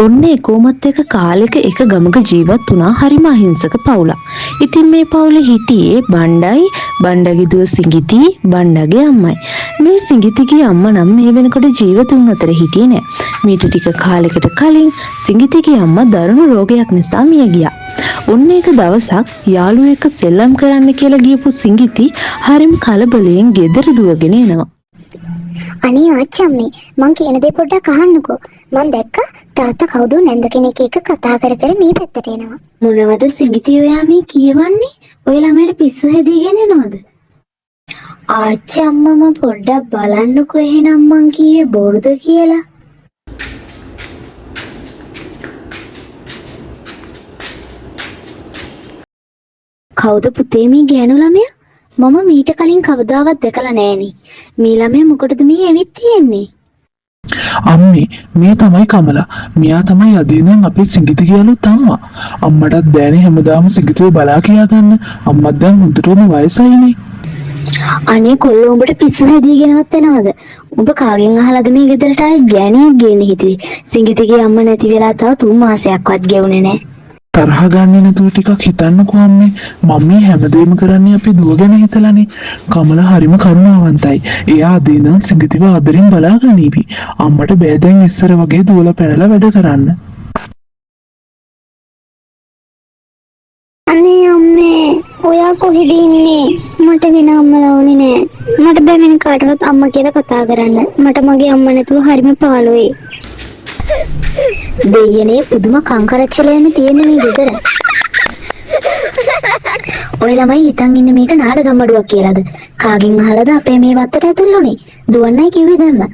ඔන්නේ කොමත් එක කාලෙක එක ගමක ජීවත් වුණා හරිම අහිංසක පවුලක්. ඉතින් මේ පවුලේ හිටියේ බණ්ඩයි, බණ්ඩගේ දුව සිඟිති, බණ්ඩගේ අම්මයි. මේ සිඟිතිගේ අම්මා නම් මේ වෙනකොට ජීවතුන් අතර හිටියේ නෑ. මීට ටික කාලෙකට කලින් සිඟිතිගේ අම්මා දරුණු රෝගයක් නිසා මිය ගියා. ඔන්න එක දවසක් යාළුවෙක් එක්ක සෙල්ලම් කරන්න කියලා ගියපු සිඟිති හරිම කලබලයෙන් ගෙදර දුවගෙන එනවා. අනේ ආච්චම්මේ මං කියන දේ පොඩ්ඩක් අහන්නකෝ. මං දැක්කා තාත්තා කවුද නැන්ද කෙනෙක් එක්ක කතා කර කර මේ පැත්තට එනවා. මොනවද සිඟිති ඔයා මේ කියවන්නේ? ඔය ළමයට පිස්සු හැදීගෙන එනවද? ආච්චි අම්මම පොඩ්ඩක් බලන්නකෝ එහෙනම් මං කීවේ බොරුද කියලා. කවුද පුතේ මේ ගෑනු ළමයා? මම මීට කලින් කවදාවත් දැකලා නෑනේ. මේ ළමයා මොකටද මේ ඇවිත් තියෙන්නේ? අම්මේ මේ තමයි කමලා. මෙයා තමයි අද ඉඳන් අපේ සිඟිති කියලුත් අම්මා. අම්මටත් බෑනේ හැමදාම සිඟිතිව බලා කියා ගන්න. අම්මත් දැන් හොඳටම වයසයිනේ. අනේ කොල්ලෝ උඹට පිස්සු හැදීගෙනවත් එනවද? උඹ කාගෙන් අහලාද මේ ගෙදරට ආයේ ගෑණියෙක් ගේන්න හිතුවේ? සිඟිතිගේ අම්මා නැති වෙලා තව 3 මාසයක්වත් ගෙවුනේ නෑ. තරහ ගන්නේ නැතුව ටිකක් හිතන්නකෝ අම්මේ. මම මේ හැමදේම කරන්නේ අපි දුව ගැන හිතලානේ. කමලා හරිම කරුණාවන්තයි. එයා අද ඉඳන් සිඟිතිව ආදරෙන් බලා ගනීවි. අම්මට බෑ දැන් ඉස්සර වගේ දුවලා පැනලා වැඩ කරන්න. අනේ අම්මේ ඔයා කොහෙද ඉන්නේ? මට වෙන අම්මලා ඕනේ නෑ. මට බෑ වෙන කාටවත් අම්මා කියලා කතා කරන්න. මට මගේ අම්මා නැතුව හරිම පාළුයි. දෙයනේ පුදුම කංකරච්චලයන් තියෙන මේ ගෙදර. ඔය ළමයි හිතන් ඉන්නේ මේක නාඩගම් බඩුවක් කියලාද? කාගෙන් අහලාද අපේ මේ වත්තට ඇතුල් වුනේ? දුවන්නයි කිව්වේ දැම්ම.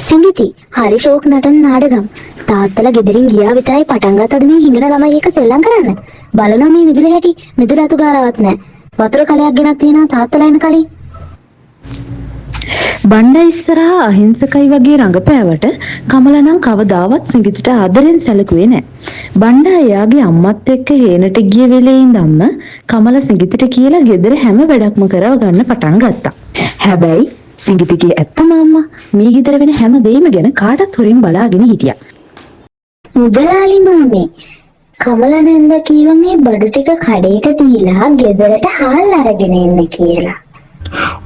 සිඟිති හරි ෂෝක් නටන නාඩගම්. තාත්තලා ගෙදරින් ගියා විතරයි පටන් ගත්තද මේ හිඟන ළමයි එක සෙල්ලම් කරන්න? බලනවා මේ මිදුල හැටි මිදුල අතු ගාලවත් නැහැ. වතුර කලයක් ගෙනත් තියනවා තාත්තලා එන කලින්. බණ්ඩා ඉස්සරහා අහිංසකයි වගේ රඟපෑවට කමලා නම් කවදාවත් සිඟිතිට ආදරෙන් සැලකුවේ නෑ. බණ්ඩා එයාගේ අම්මත් එක්ක හේනට ගිය වෙලේ ඉඳන්ම කමලා සිඟිතිට කියලා ගෙදර හැම වැඩක්ම කරව ගන්න පටන් ගත්තා. හැබැයි සිඟිතිගේ ඇත්තම අම්මා මේ ගෙදර වෙන හැම දෙයක්ම ගැන කාටත් හොරින් බලාගෙන හිටියා. මුදලාලි මාමේ කමලා නැන්ද කීව මේ බඩු ටික කඩේට දීලා ගෙදරට හාල් අරගෙන එන්න කියලා.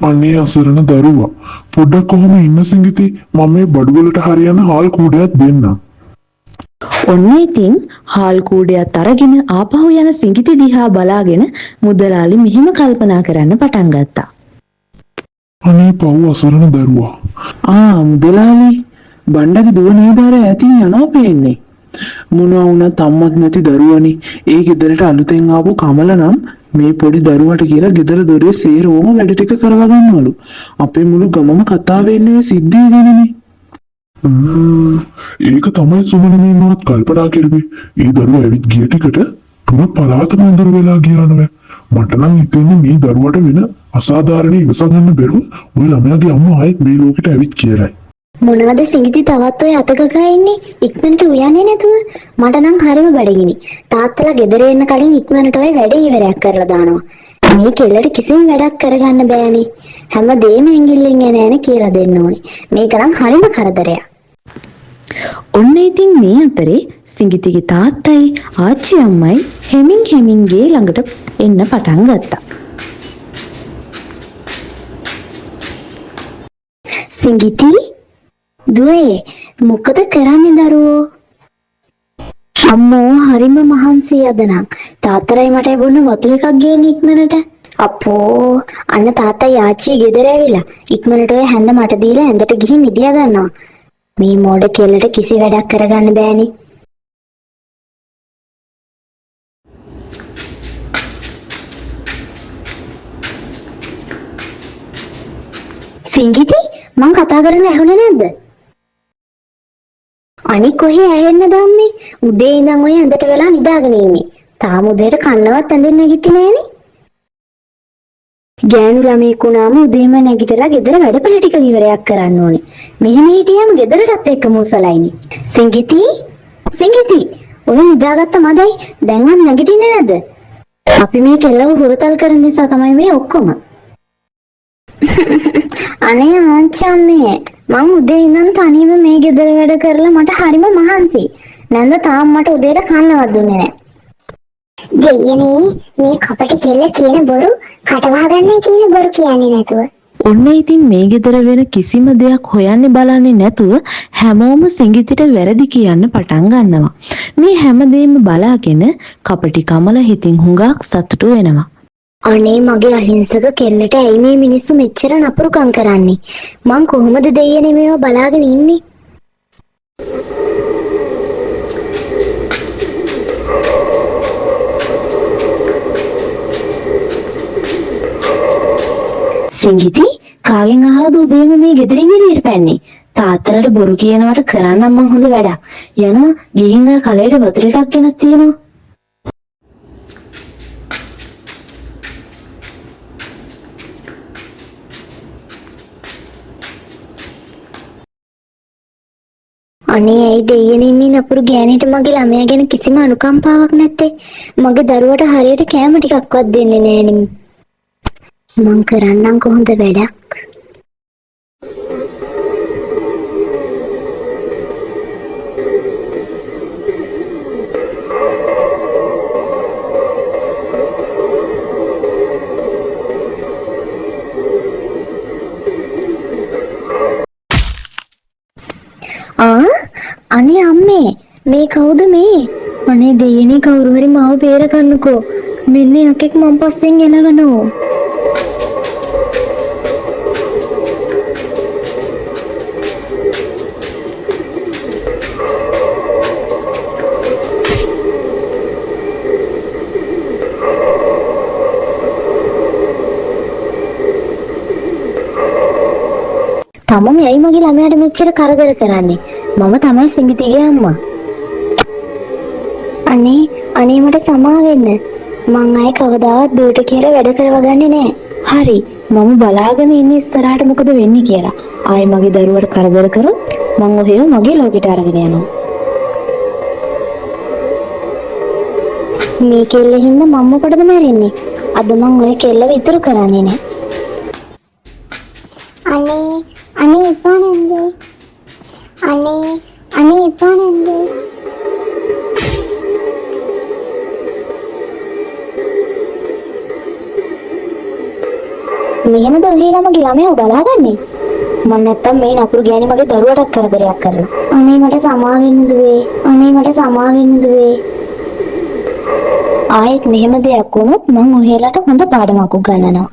අනේ අසරණ දරුවා. පොඩ්ඩක් කොහොම ඉන්න සිඟිති. මම මේ බඩු වලට හරියන හාල් කූඩයක් දෙන්නම්. ඔන්න ඉතින් හාල් කූඩයක් අරගෙන ආපහු යන සිඟිති දිහා බලාගෙන මුදලාලි මෙහෙම කල්පනා කරන්න පටන් ගත්තා. අනේ පව් අසරණ දරුවා. මුදලාලි බණ්ඩගේ දුව නේද අර ඈතින් යනවා පේන්නේ. මොනවා වුණත් අම්මත් නැති දරුවනේ. ඒ ගෙදරට අලුතෙන් ආපු කමල නම් මේ පොඩි දරුවට කියලා ගෙදර දොරේ සේරෝම වැඩ ටික කරව ගන්නවලු. අපේ මුළු ගමම කතා වෙන්නේ සිද්ධිය ගැනනේ. ඒක තමයි සුමන මේ මමත් කල්පනා කරුවේ. ඒ දරුවා ඇවිත් ගිය ටිකට තුන පලාතම අඳුර වෙලා ගියා නම. මට නම් හිතෙන්නේ මේ දරුවට වෙන අසාධාරණ ඉවස ගන්න බැරුව ওই ළමයාගේ අම්මා ආයෙත් මේ ලෝකෙට ඇවිත් කියලායි. මොනවද සිඟිති තවත් ඔය අතකගා ඉන්නේ? ඉක්මනට උයන්නේ නැතුව මට නම් හරිම බඩගිනි. තාත්තලා ගෙදර එන්න කලින් ඉක්මනට ඔය වැඩේ ඉවරයක් කරලා දානවා. මේ කෙල්ලට කිසිම වැඩක් කරගන්න බෑනේ. හැමදේම ඇඟිල්ලෙන් එන ඇන කියලා දෙන්න ඕනේ. මේක නම් හරිම කරදරයක්. ඔන්න ඉතින් මේ අතරේ සිඟිතිගේ තාත්තයි ආච්චි අම්මයි හෙමින් ගේ ළඟට එන්න පටන් ගත්තා. සිඟිති දුවේ මොකද කරන්නේ දරුවෝ? අම්මෝ හරිම මහන්සි අදනම්. තාත්තලයි මට බොන්න වතුර එකක් ගේන්න ඉක්මනට. අපෝ අන්න තාත්තා යාචි ගෙදර ඇවිල්ලා ඉක්මනට ඔය හැන්ද මට දීලා ඇඳට ගිහින් මිදියා ගන්නවා. මේ මෝඩ කෙල්ලට කිසි වැඩක් කරගන්න බෑනේ. සිංගිති මං කතා කරන ඇහුනේ නැද්ද? අනික කොහේ ඇහෙන්නද අම්මේ? උදේ ඉඳන් ඔය ඇඳට වෙලා නිදාගෙන ඉන්නේ. තාම උදේට කන්නවත් ඇඳෙන්න නැගිටින්නේ නෑනේ. ගෑනු ළමෙක් වුණාම උදේම නැගිටලා ගෙදර වැඩපළ ටික ඉවරයක් කරන්න ඕනේ. මෙහෙම හිටියම ගෙදරටත් එක්ක මුසලයිනේ. සිංගිති ඔය නිදාගත්ත මදයි දැන්වත් නැගිටින්නේ නැද්ද? අපි මේ කෙල්ලව හුරතල් කරන නිසා තමයි මේ ඔක්කොම. අනේ ආච්චම්මේ මං උදේ ඉඳන් තනියම මේ ගෙදර වැඩ කරලා මට හරිම මහන්සි. නැන්ද තාම මට උදේට කන්නවත් දුන්නේ නැහැ. දෙයියනේ මේ කපටි කෙල්ල කියන බොරු කටවා ගන්නයි කියන බොරු කියන්නේ නැතුව. ඔන්න ඉතින් මේ ගෙදර වෙන කිසිම දෙයක් හොයන්නේ බලන්නේ නැතුව හැමෝම සිඟිතිට වැරදි කියන්න පටන් ගන්නවා. මේ හැමදේම බලාගෙන කපටි කමල හිතින් හුඟක් සතුටු වෙනවා. අනේ මගේ අහිංසක කෙල්ලට ඇයි මේ මිනිස්සු මෙච්චර නපුරුකම් කරන්නේ? මං කොහොමද දෙයියනේ මේවා බලාගෙන ඉන්නේ? සිංගිති කාගෙන් අහලාද උදේම මේ ගෙදරින් එළියට පැන්නේ? තාත්තලට බොරු කියනවට කරන්නම් මං හොඳ වැඩක්. යනවා ගිහින් අර කලයට වතුර එකක් ගෙනත් තියෙනවා. අනේ ඇයි දෙයියනේ මේ නපුරු ගෑණිට මගේ ළමයා ගැන කිසිම අනුකම්පාවක් නැත්තේ? මගේ දරුවට හරියට කෑම ටිකක්වත් දෙන්නේ නෑනේ. මං කරන්නම් කොහොඳ වැඩක්. අනේ අම්මේ මේ කවුද මේ? අනේ දෙයියනේ කවුරු හරි මාව බේරගන්නකෝ. මෙන්න යකෙක් මං පස්සෙන් එළවනෝ. තමන් ඇයි මගේ ළමයාට මෙච්චර කරදර කරන්නේ? මම තමයි සිංගිතිගේ අම්මා. අනේ මට සමා වෙන්න. මං ආයේ කවදාවත් දුවට කියලා වැඩ කරවගන්නේ නැහැ. හරි මම බලාගෙන ඉන්නේ ඉස්සරහට මොකද වෙන්නේ කියලා. ආයේ මගේ දරුවට කරදර කරොත් මං ඔහෙව මගේ ලෝකෙට අරගෙන යනවා. මේ කෙල්ල හින්දා මම මොකටද මැරෙන්නේ? අද මං ඔය කෙල්ලව ඉතුරු කරන්නේ නැහැ. අනේ එපා නන්දේ. අනේ එපා නන්දේ. මෙහෙමද ඔහේලා මගේ ළමයා බලාගන්නේ? මම නැත්තම් මේ නපුරු ගෑණි මගේ දරුවටත් කරදරයක් කරනවා. අනේ මට සමා වෙන්න දුවේ. අනේ මට සමා වෙන්න දුවේ. ආයෙත් මෙහෙම දෙයක් වුණොත් මං ඔහේලාට හොඳ පාඩමක් උගන්වනවා.